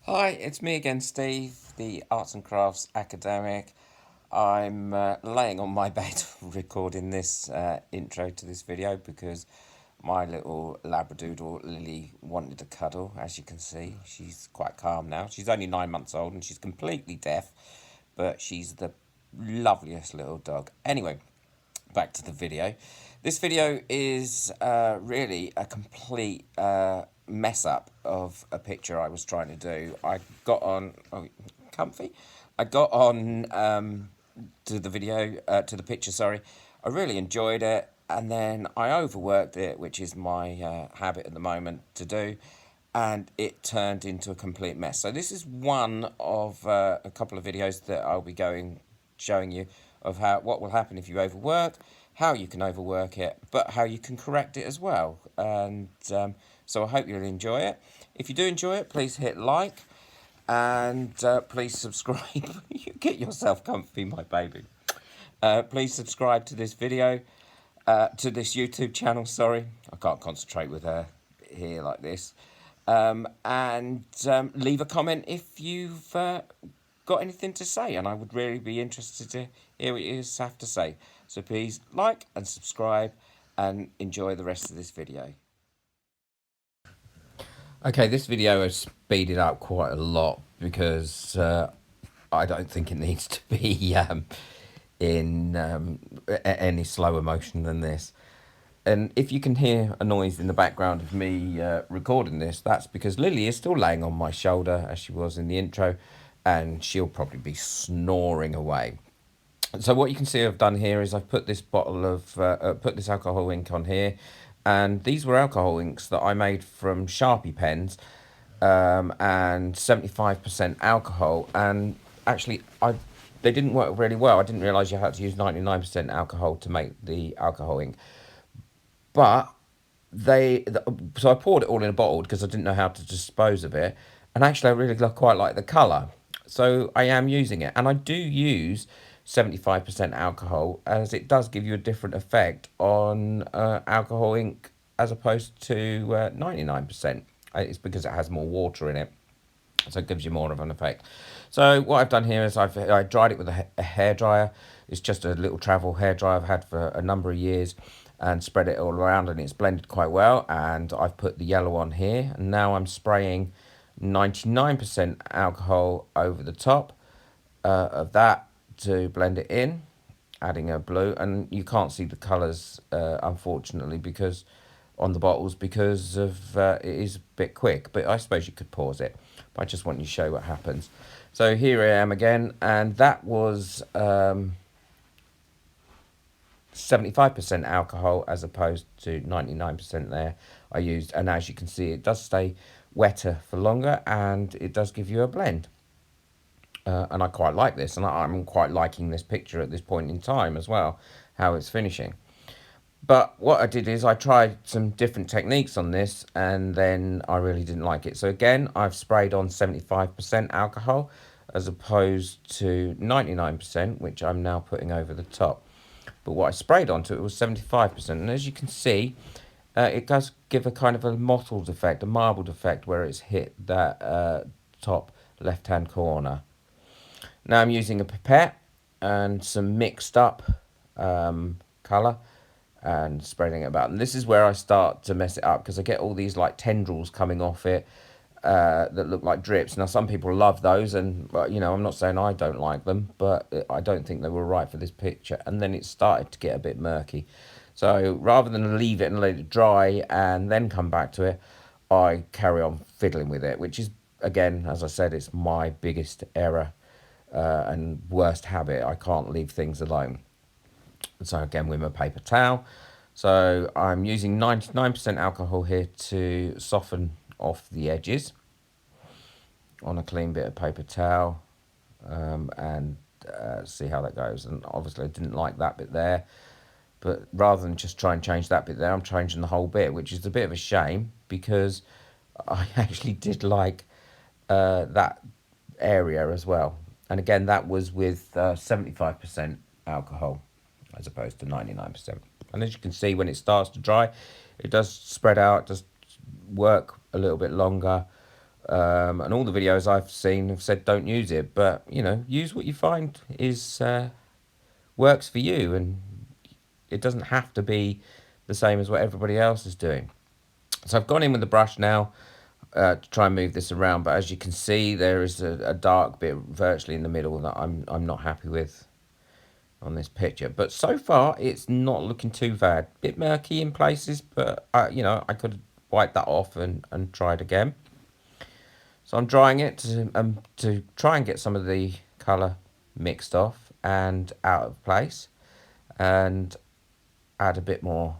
Hi, it's me again, Steve, the Arts and Crafts academic. I'm laying on my bed recording this intro to this video because my little Labradoodle Lily wanted to cuddle. As you can see, she's quite calm now. She's only 9 months old and she's completely deaf, but she's the loveliest little dog. Anyway, back to the video. This video is really a complete mess up of a picture I was trying to do. I got on, comfy. I got on to the video, to the picture, sorry. I really enjoyed it, and then I overworked it, which is my habit at the moment to do, and it turned into a complete mess. So this is one of a couple of videos that I'll be showing you of what will happen if you overwork, how you can overwork it, but how you can correct it as well. And so I hope you'll enjoy it. If you do enjoy it, please hit like and please subscribe. You get yourself comfy, my baby. Please subscribe to this video, to this YouTube channel. Sorry, I can't concentrate with her here like this. And leave a comment if you've got anything to say, and I would really be interested to hear what you have to say. So please like and subscribe and enjoy the rest of this video. Okay, this video is speeded up quite a lot because I don't think it needs to be in any slower motion than this. And if you can hear a noise in the background of me recording this, that's because Lily is still laying on my shoulder as she was in the intro, and she'll probably be snoring away. So what you can see I've done here is I've put this bottle of, put this alcohol ink on here, and these were alcohol inks that I made from Sharpie pens, and 75% alcohol, and actually they didn't work really well. I didn't realise you had to use 99% alcohol to make the alcohol ink. But so I poured it all in a bottle because I didn't know how to dispose of it, and actually I really quite like the colour, so I am using it, and I do use 75% alcohol as it does give you a different effect on alcohol ink as opposed to 99%. It's because it has more water in it, so it gives you more of an effect. So what I've done here is I dried it with a hairdryer. It's just a little travel hairdryer I've had for a number of years, and spread it all around, and it's blended quite well. And I've put the yellow on here, and now I'm spraying 99% alcohol over the top of that to blend it in, adding a blue. And you can't see the colours unfortunately because on the bottles because of it is a bit quick, but I suppose you could pause it, but I just want you to show what happens. So here I am again, and that was 75% alcohol as opposed to 99% there I used, and as you can see it does stay wetter for longer and it does give you a blend, and I quite like this, and I'm quite liking this picture at this point in time as well, how it's finishing. But what I did is I tried some different techniques on this, and then I really didn't like it. So again, I've sprayed on 75% alcohol as opposed to 99%, which I'm now putting over the top. But what I sprayed onto it was 75%. And as you can see, it does give a kind of a mottled effect, a marbled effect, where it's hit that top left-hand corner. Now I'm using a pipette and some mixed up colour and spreading it about. And this is where I start to mess it up because I get all these like tendrils coming off it that look like drips. Now some people love those, and you know, I'm not saying I don't like them, but I don't think they were right for this picture. And then it started to get a bit murky. So rather than leave it and let it dry and then come back to it, I carry on fiddling with it, which is, again, as I said, it's my biggest error and worst habit. I can't leave things alone. So again, with my paper towel. So I'm using 99% alcohol here to soften off the edges on a clean bit of paper towel, and see how that goes. And obviously I didn't like that bit there, but rather than just try and change that bit there, I'm changing the whole bit, which is a bit of a shame because I actually did like that area as well. And again, that was with 75% alcohol as opposed to 99%. And as you can see, when it starts to dry, it does spread out, does work a little bit longer, And all the videos I've seen have said don't use it, but you know, use what you find is works for you, and it doesn't have to be the same as what everybody else is doing. So I've gone in with the brush now to try and move this around, but as you can see, there is a dark bit virtually in the middle that I'm not happy with on this picture. But so far, it's not looking too bad. Bit murky in places, but you know, I could wipe that off and try it again. So I'm drying it to try and get some of the colour mixed off and out of place, and add a bit more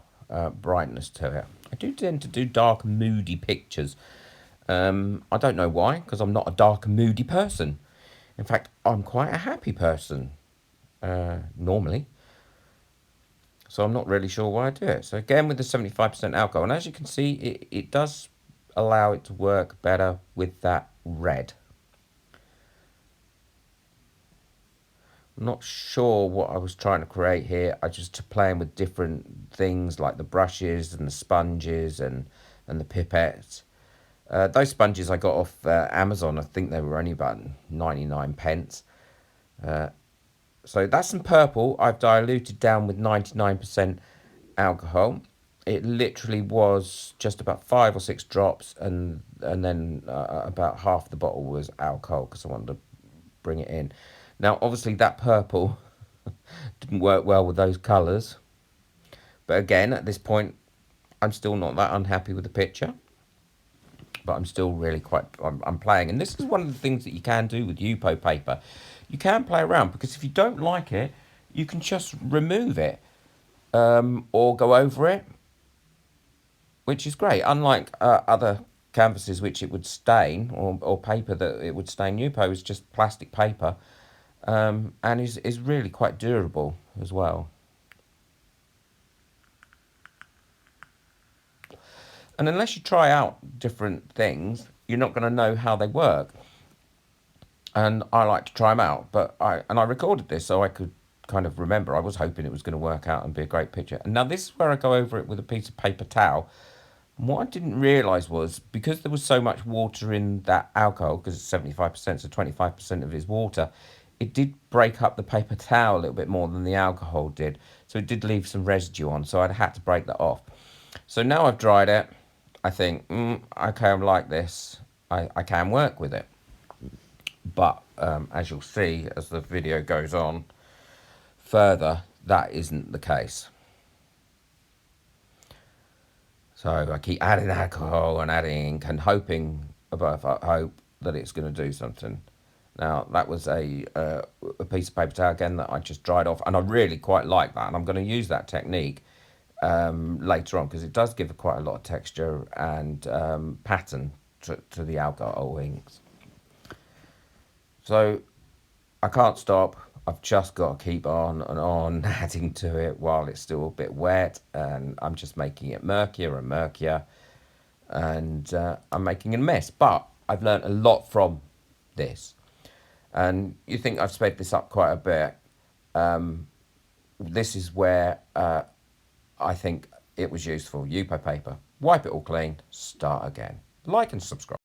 brightness to it. I do tend to do dark, moody pictures. I don't know why, because I'm not a dark, moody person. In fact, I'm quite a happy person normally. So I'm not really sure why I do it. So again, with the 75% alcohol, and as you can see, it does allow it to work better with that red. I'm not sure what I was trying to create here. I just playing with different things like the brushes and the sponges and the pipettes. Those sponges I got off Amazon. I think they were only about 99 pence. So that's some purple I've diluted down with 99% alcohol. It literally was just about 5 or 6 drops, and then about half the bottle was alcohol because I wanted to bring it in. Now, obviously, that purple didn't work well with those colours. But again, at this point, I'm still not that unhappy with the picture. But I'm still really I'm playing. And this is one of the things that you can do with Yupo paper. You can play around, because if you don't like it, you can just remove it or go over it, which is great. Unlike other canvases which it would stain, or paper that it would stain, Yupo is just plastic paper, and is really quite durable as well. And unless you try out different things, you're not going to know how they work. And I like to try them out, but I recorded this so I could kind of remember. I was hoping it was going to work out and be a great picture. And now this is where I go over it with a piece of paper towel. And what I didn't realise was, because there was so much water in that alcohol, because it's 75%, so 25% of it is water, it did break up the paper towel a little bit more than the alcohol did. So it did leave some residue on, so I'd had to break that off. So now I've dried it, I think, okay, I like this. I can work with it. But as you'll see as the video goes on further, that isn't the case. So I keep adding alcohol and adding ink and hoping above hope that it's going to do something. Now, that was a piece of paper towel again that I just dried off, and I really quite like that, and I'm going to use that technique later on, because it does give quite a lot of texture and pattern to the alcohol inks. So I can't stop. I've just got to keep on and on adding to it while it's still a bit wet, and I'm just making it murkier and murkier, and I'm making a mess. But I've learned a lot from this, and you think I've sped this up quite a bit. This is where I think it was useful. Yupo paper. Wipe it all clean. Start again. Like and subscribe.